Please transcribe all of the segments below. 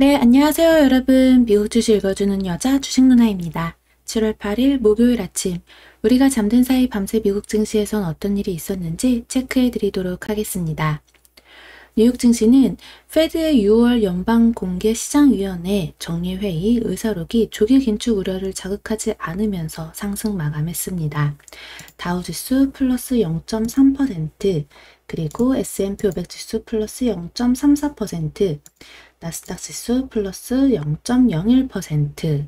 네, 안녕하세요, 여러분. 미국 주식 읽어주는 여자 주식 누나입니다. 7월 8일 목요일 아침, 우리가 잠든 사이 밤새 미국 증시에선 어떤 일이 있었는지 체크해 드리도록 하겠습니다. 뉴욕 증시는 페드의 6월 연방공개시장위원회 정례회의 의사록이 조기 긴축 우려를 자극하지 않으면서 상승 마감했습니다. 다우지수 플러스 0.3%, 그리고 S&P 500 지수 플러스 0.34%, 나스닥 지수 플러스 0.01%.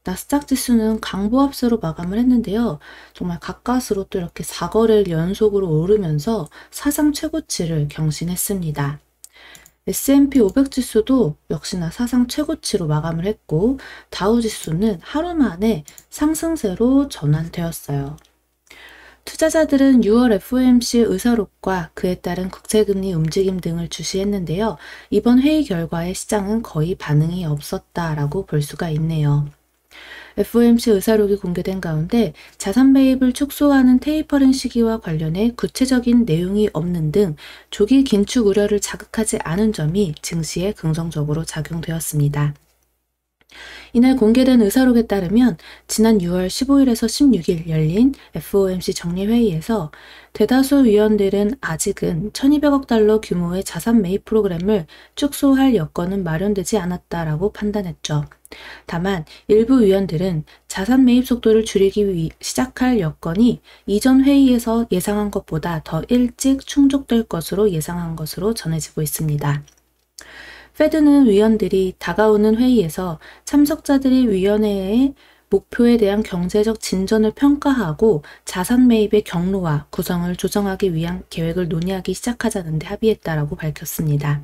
나스닥 지수는 강보합세로 마감을 했는데요. 정말 가까스로 또 이렇게 4거래일 연속으로 오르면서 사상 최고치를 경신했습니다. S&P 500 지수도 역시나 사상 최고치로 마감을 했고, 다우 지수는 하루 만에 상승세로 전환되었어요. 투자자들은 6월 FOMC 의사록과 그에 따른 국채금리 움직임 등을 주시했는데요. 이번 회의 결과에 시장은 거의 반응이 없었다라고 볼 수가 있네요. FOMC 의사록이 공개된 가운데 자산 매입을 축소하는 테이퍼링 시기와 관련해 구체적인 내용이 없는 등 조기 긴축 우려를 자극하지 않은 점이 증시에 긍정적으로 작용되었습니다. 이날 공개된 의사록에 따르면 지난 6월 15일에서 16일 열린 FOMC 정례회의에서 대다수 위원들은 아직은 1200억 달러 규모의 자산 매입 프로그램을 축소할 여건은 마련되지 않았다라고 판단했죠. 다만 일부 위원들은 자산 매입 속도를 줄이기 시작할 여건이 이전 회의에서 예상한 것보다 더 일찍 충족될 것으로 예상한 것으로 전해지고 있습니다. 페드는 위원들이 다가오는 회의에서 참석자들이 위원회의 목표에 대한 경제적 진전을 평가하고 자산 매입의 경로와 구성을 조정하기 위한 계획을 논의하기 시작하자는 데 합의했다라고 밝혔습니다.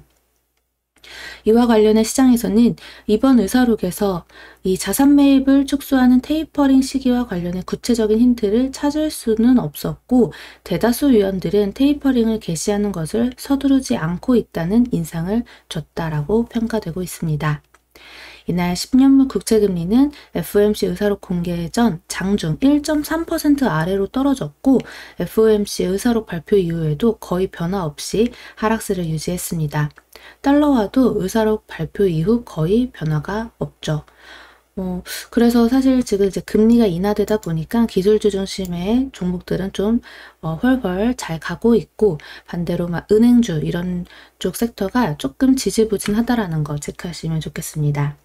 이와 관련해 시장에서는 이번 의사록에서 이 자산 매입을 축소하는 테이퍼링 시기와 관련해 구체적인 힌트를 찾을 수는 없었고, 대다수 위원들은 테이퍼링을 개시하는 것을 서두르지 않고 있다는 인상을 줬다라고 평가되고 있습니다. 이날 10년물 국채금리는 FOMC 의사록 공개 전 장중 1.3% 아래로 떨어졌고, FOMC 의사록 발표 이후에도 거의 변화 없이 하락세를 유지했습니다. 달러화도 의사록 발표 이후 거의 변화가 없죠. 그래서 사실 지금 이제 금리가 인하되다 보니까 기술주 중심의 종목들은 좀 훨훨 잘 가고 있고, 반대로 막 은행주 이런 쪽 섹터가 조금 지지부진하다라는 거 체크하시면 좋겠습니다.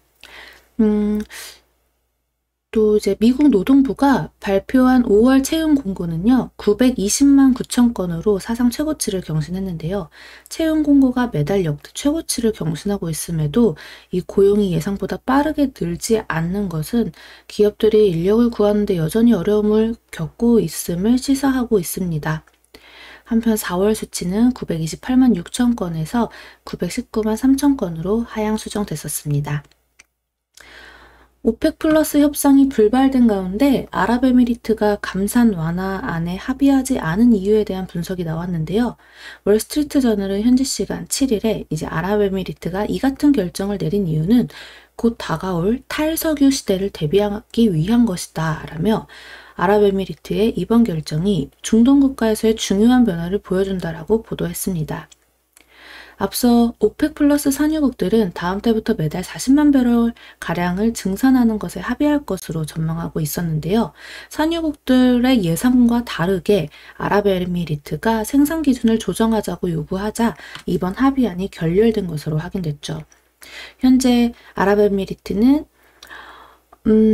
또 이제 미국 노동부가 발표한 5월 채용 공고는요, 920만 9천 건으로 사상 최고치를 경신했는데요. 채용 공고가 매달 역대 최고치를 경신하고 있음에도 이 고용이 예상보다 빠르게 늘지 않는 것은 기업들이 인력을 구하는 데 여전히 어려움을 겪고 있음을 시사하고 있습니다. 한편 4월 수치는 928만 6천 건에서 919만 3천 건으로 하향 수정됐었습니다. 오펙 플러스 협상이 불발된 가운데 아랍에미리트가 감산 완화안에 합의하지 않은 이유에 대한 분석이 나왔는데요. 월스트리트저널은 현지 시간 7일에 이제 아랍에미리트가 이 같은 결정을 내린 이유는 곧 다가올 탈석유 시대를 대비하기 위한 것이다 라며 아랍에미리트의 이번 결정이 중동 국가에서의 중요한 변화를 보여준다라고 보도했습니다. 앞서 오펙 플러스 산유국들은 다음 달부터 매달 40만 배럴 가량을 증산하는 것에 합의할 것으로 전망하고 있었는데요. 산유국들의 예상과 다르게 아랍에미리트가 생산 기준을 조정하자고 요구하자 이번 합의안이 결렬된 것으로 확인됐죠. 현재 아랍에미리트는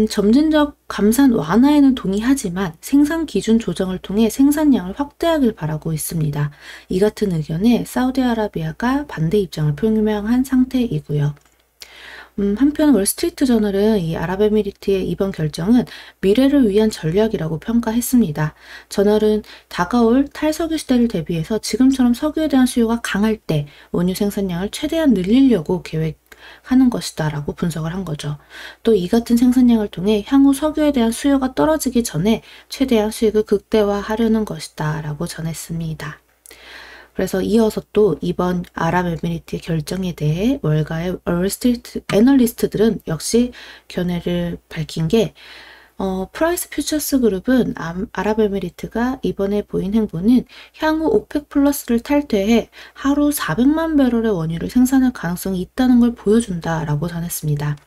점진적 감산 완화에는 동의하지만 생산 기준 조정을 통해 생산량을 확대하길 바라고 있습니다. 이 같은 의견에 사우디아라비아가 반대 입장을 표명한 상태이고요. 한편 월스트리트저널은 이 아랍에미리트의 이번 결정은 미래를 위한 전략이라고 평가했습니다. 저널은 다가올 탈석유 시대를 대비해서 지금처럼 석유에 대한 수요가 강할 때 원유 생산량을 최대한 늘리려고 하는 것이다 라고 분석을 한 거죠. 또 이 같은 생산량을 통해 향후 석유에 대한 수요가 떨어지기 전에 최대한 수익을 극대화하려는 것이다 라고 전했습니다. 그래서 이어서 또 이번 아랍에미리트의 결정에 대해 월가의 월스트리트 애널리스트들은 역시 견해를 밝힌 게 프라이스 퓨처스 그룹은 아랍에미리트가 이번에 보인 행보는 향후 오펙 플러스를 탈퇴해 하루 400만 배럴의 원유를 생산할 가능성이 있다는 걸 보여준다라고 전했습니다.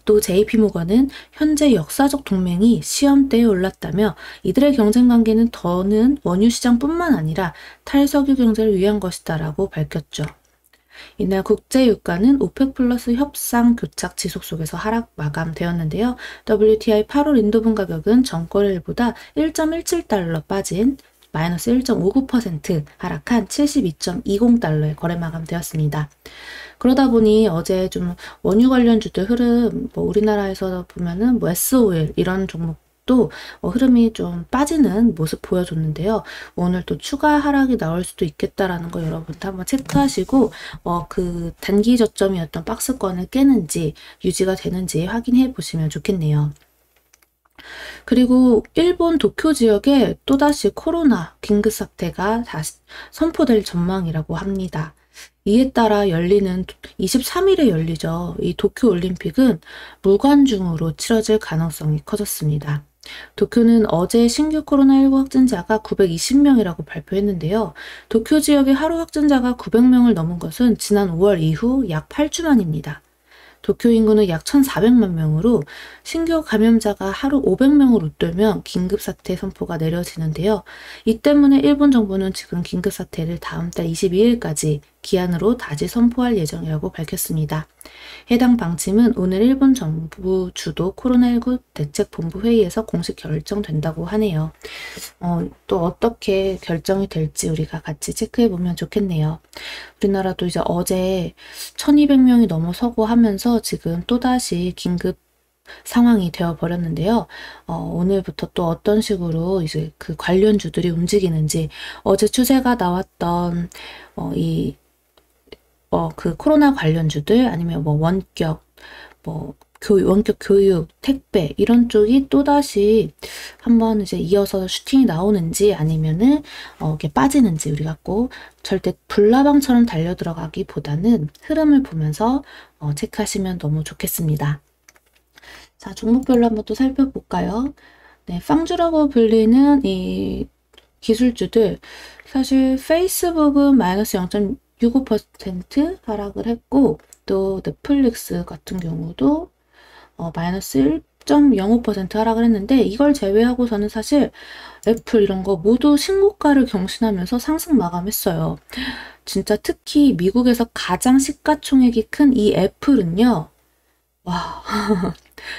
또 JP모건은 현재 역사적 동맹이 시험대에 올랐다며 이들의 경쟁 관계는 더는 원유 시장뿐만 아니라 탈석유 경제를 위한 것이다라고 밝혔죠. 이날 국제 유가는 오펙 플러스 협상 교착 지속 속에서 하락 마감되었는데요. WTI 8월 인도분 가격은 전거래일보다 1.17달러 빠진 마이너스 1.59% 하락한 72.20달러에 거래 마감되었습니다. 그러다 보니 어제 좀 원유 관련주들 흐름, 우리나라에서 보면은 S-오일 이런 종목도 흐름이 좀 빠지는 모습 보여줬는데요. 오늘 또 추가 하락이 나올 수도 있겠다라는 거 여러분도 한번 체크하시고 그 단기 저점이었던 박스권을 깨는지 유지가 되는지 확인해 보시면 좋겠네요. 그리고 일본 도쿄 지역에 또다시 코로나 긴급 사태가 다시 선포될 전망이라고 합니다. 이에 따라 열리는 23일에 열리죠. 이 도쿄 올림픽은 무관중으로 치러질 가능성이 커졌습니다. 도쿄는 어제 신규 코로나19 확진자가 920명이라고 발표했는데요. 도쿄 지역의 하루 확진자가 900명을 넘은 것은 지난 5월 이후 약 8주 만입니다. 도쿄 인구는 약 1,400만 명으로 신규 감염자가 하루 500명을 웃돌면 긴급사태 선포가 내려지는데요. 이 때문에 일본 정부는 지금 긴급사태를 다음 달 22일까지 기한으로 다시 선포할 예정이라고 밝혔습니다. 해당 방침은 오늘 일본 정부 주도 코로나19 대책본부 회의에서 공식 결정된다고 하네요. 또 어떻게 결정이 될지 우리가 같이 체크해보면 좋겠네요. 우리나라도 이제 어제 1200명이 넘어서고 하면서 지금 또다시 긴급 상황이 되어 버렸는데요. 오늘부터 또 어떤 식으로 이제 그 관련주들이 움직이는지 어제 추세가 나왔던 그 코로나 관련주들 아니면 원격 교육, 택배 이런 쪽이 또다시 한번 이제 이어서 슈팅이 나오는지 아니면은 이게 빠지는지 우리가 꼭 절대 불나방처럼 달려 들어가기보다는 흐름을 보면서 체크하시면 너무 좋겠습니다. 자, 종목별로 한번 또 살펴볼까요? 네, 팡주라고 불리는 이 기술주들 사실 페이스북은 마이너스 0.65% 하락을 했고 또 넷플릭스 같은 경우도 마이너스 1.05% 하락을 했는데 이걸 제외하고서는 사실 애플 이런 거 모두 신고가를 경신하면서 상승 마감했어요. 진짜 특히 미국에서 가장 시가총액이 큰 이 애플은요. 와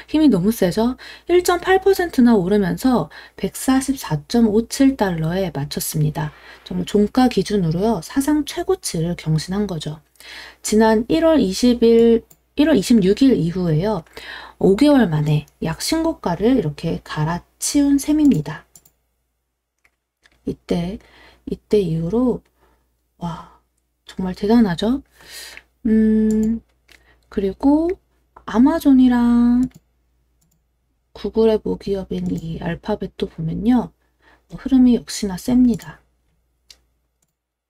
힘이 너무 세죠? 1.8%나 오르면서 144.57달러에 맞췄습니다. 정말 종가 기준으로요. 사상 최고치를 경신한 거죠. 지난 1월 26일 이후에요. 5개월 만에 약 신고가를 이렇게 갈아치운 셈입니다. 이때 이후로 와 정말 대단하죠? 그리고 아마존이랑 구글의 모기업인 이 알파벳도 보면요. 흐름이 역시나 셉니다.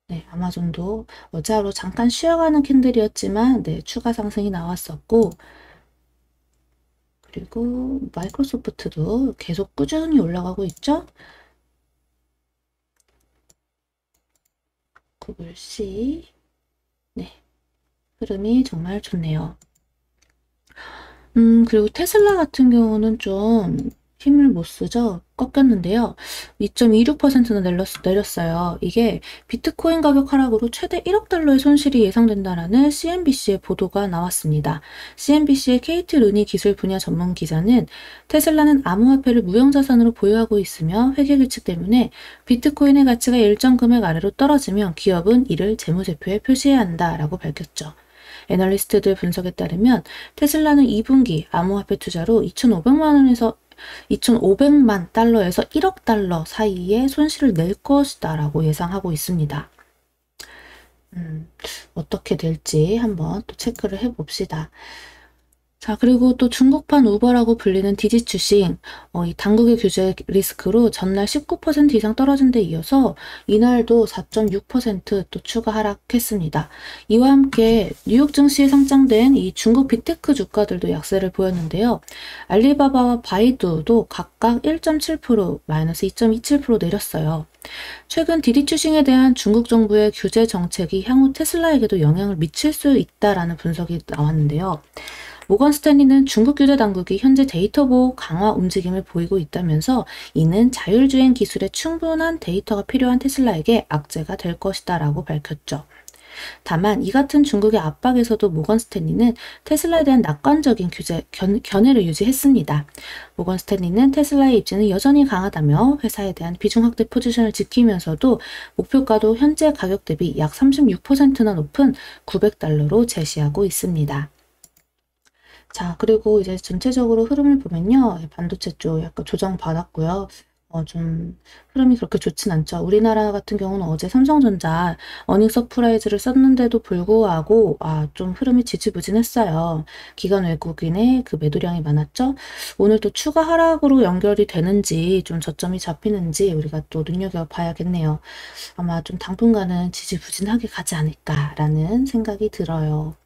네, 아마존도 어제 하루 잠깐 쉬어가는 캔들이었지만 네, 추가 상승이 나왔었고 그리고 마이크로소프트도 계속 꾸준히 올라가고 있죠. 구글C 네, 흐름이 정말 좋네요. 그리고 테슬라 같은 경우는 좀 힘을 못 쓰죠. 꺾였는데요. 2.26%나 내렸어요. 이게 비트코인 가격 하락으로 최대 1억 달러의 손실이 예상된다라는 CNBC의 보도가 나왔습니다. CNBC의 케이트 루니 기술 분야 전문 기자는 테슬라는 암호화폐를 무형자산으로 보유하고 있으며 회계규칙 때문에 비트코인의 가치가 일정 금액 아래로 떨어지면 기업은 이를 재무제표에 표시해야 한다라고 밝혔죠. 애널리스트들 분석에 따르면 테슬라는 2분기 암호화폐 투자로 2,500만 달러에서 1억 달러 사이에 손실을 낼 것이다 라고 예상하고 있습니다. 어떻게 될지 한번 또 체크를 해봅시다. 자, 그리고 또 중국판 우버라고 불리는 디지 주식, 이 당국의 규제 리스크로 전날 19% 이상 떨어진 데 이어서 이날도 4.6%또 추가 하락했습니다. 이와 함께 뉴욕 증시에 상장된 이 중국 빅테크 주가들도 약세를 보였는데요. 알리바바와 바이두도 각각 1.7%, 마이너스 2.27% 내렸어요. 최근 디디 추싱에 대한 중국 정부의 규제 정책이 향후 테슬라에게도 영향을 미칠 수 있다라는 분석이 나왔는데요. 모건 스탠리는 중국 규제 당국이 현재 데이터 보호 강화 움직임을 보이고 있다면서 이는 자율주행 기술에 충분한 데이터가 필요한 테슬라에게 악재가 될 것이다 라고 밝혔죠. 다만 이 같은 중국의 압박에서도 모건 스탠리는 테슬라에 대한 낙관적인 견해를 유지했습니다. 모건 스탠리는 테슬라의 입지는 여전히 강하다며 회사에 대한 비중 확대 포지션을 지키면서도 목표가도 현재 가격 대비 약 36%나 높은 $900로 제시하고 있습니다. 자, 그리고 이제 전체적으로 흐름을 보면요. 반도체 쪽 약간 조정받았고요. 좀 흐름이 그렇게 좋진 않죠. 우리나라 같은 경우는 어제 삼성전자 어닝 서프라이즈를 썼는데도 불구하고 좀 흐름이 지지부진했어요. 기관 외국인의 그 매도량이 많았죠. 오늘 또 추가 하락으로 연결이 되는지 좀 저점이 잡히는지 우리가 또 눈여겨봐야겠네요. 아마 좀 당분간은 지지부진하게 가지 않을까라는 생각이 들어요.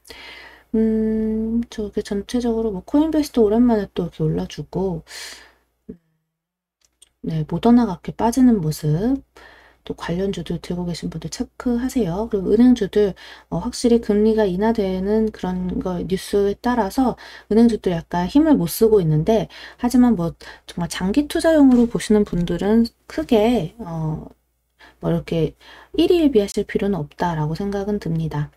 저게 전체적으로 뭐 코인베스트 오랜만에 또 이렇게 올라주고, 네, 모더나가 이렇게 빠지는 모습, 또 관련주들 들고 계신 분들 체크하세요. 그리고 은행주들 확실히 금리가 인하되는 그런 거 뉴스에 따라서 은행주들 약간 힘을 못 쓰고 있는데, 하지만 뭐 정말 장기 투자용으로 보시는 분들은 크게 뭐 이렇게 일희일비하실 필요는 없다라고 생각은 듭니다.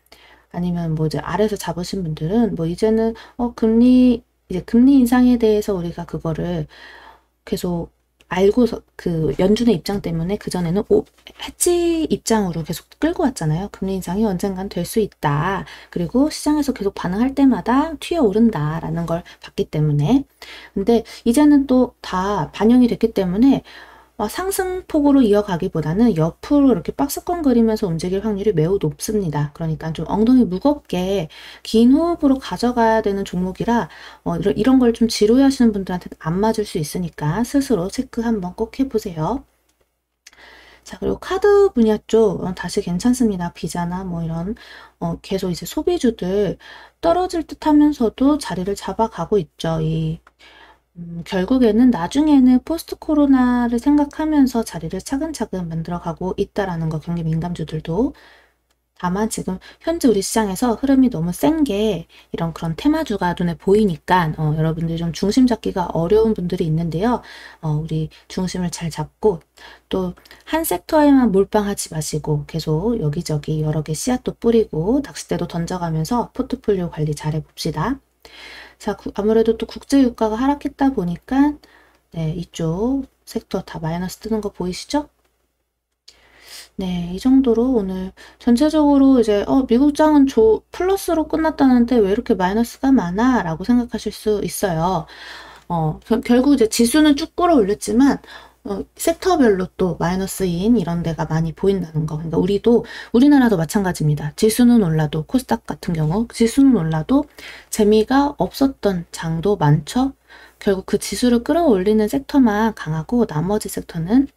아니면 뭐 이제 아래에서 잡으신 분들은 뭐 이제는 금리 인상에 대해서 우리가 그거를 계속 알고서 그 연준의 입장 때문에 그전에는 해지 입장으로 계속 끌고 왔잖아요. 금리 인상이 언젠간 될 수 있다. 그리고 시장에서 계속 반응할 때마다 튀어오른다라는 걸 봤기 때문에. 근데 이제는 또 다 반영이 됐기 때문에 상승폭으로 이어가기보다는 옆으로 이렇게 박스권 그리면서 움직일 확률이 매우 높습니다. 그러니까 좀 엉덩이 무겁게 긴 호흡으로 가져가야 되는 종목이라 이런 걸 좀 지루해 하시는 분들한테는 안 맞을 수 있으니까 스스로 체크 한번 꼭 해보세요. 자, 그리고 카드 분야 쪽 다시 괜찮습니다. 비자나 뭐 이런 계속 이제 소비주들 떨어질 듯 하면서도 자리를 잡아가고 있죠. 결국에는 나중에는 포스트 코로나를 생각하면서 자리를 차근차근 만들어가고 있다라는 거, 경기 민감주들도. 다만 지금 현재 우리 시장에서 흐름이 너무 센 게 이런 그런 테마주가 눈에 보이니까 여러분들이 좀 중심 잡기가 어려운 분들이 있는데요. 우리 중심을 잘 잡고 또 한 섹터에만 몰빵하지 마시고 계속 여기저기 여러 개 씨앗도 뿌리고 낚싯대도 던져가면서 포트폴리오 관리 잘 해봅시다. 자, 아무래도 또 국제유가가 하락했다 보니까 네, 이쪽 섹터 다 마이너스 뜨는 거 보이시죠? 네, 이 정도로 오늘 전체적으로 이제 미국장은 플러스로 끝났다는데 왜 이렇게 마이너스가 많아? 라고 생각하실 수 있어요. 결국 이제 지수는 쭉 끌어올렸지만 섹터별로 또 마이너스인 이런 데가 많이 보인다는 거. 그러니까 우리나라도 마찬가지입니다. 지수는 올라도 코스닥 같은 경우 지수는 올라도 재미가 없었던 장도 많죠. 결국 그 지수를 끌어올리는 섹터만 강하고 나머지 섹터는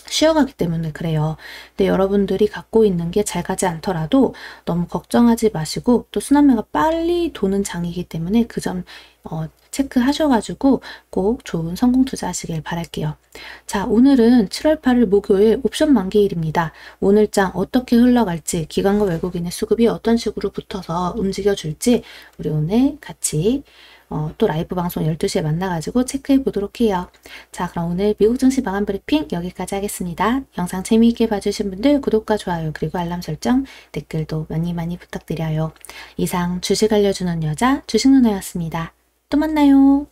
쉬어가기 때문에 그래요. 근데 여러분들이 갖고 있는 게 잘 가지 않더라도 너무 걱정하지 마시고 또 순환매가 빨리 도는 장이기 때문에 그 점 체크하셔가지고 꼭 좋은 성공 투자하시길 바랄게요. 자, 오늘은 7월 8일 목요일 옵션 만기일입니다. 오늘장 어떻게 흘러갈지, 기관과 외국인의 수급이 어떤 식으로 붙어서 움직여줄지 우리 오늘 같이 또 라이브 방송 12시에 만나가지고 체크해 보도록 해요. 자, 그럼 오늘 미국 증시 마감 브리핑 여기까지 하겠습니다. 영상 재미있게 봐주신 분들 구독과 좋아요 그리고 알람 설정, 댓글도 많이 많이 부탁드려요. 이상 주식 알려주는 여자 주식누나였습니다. 또 만나요.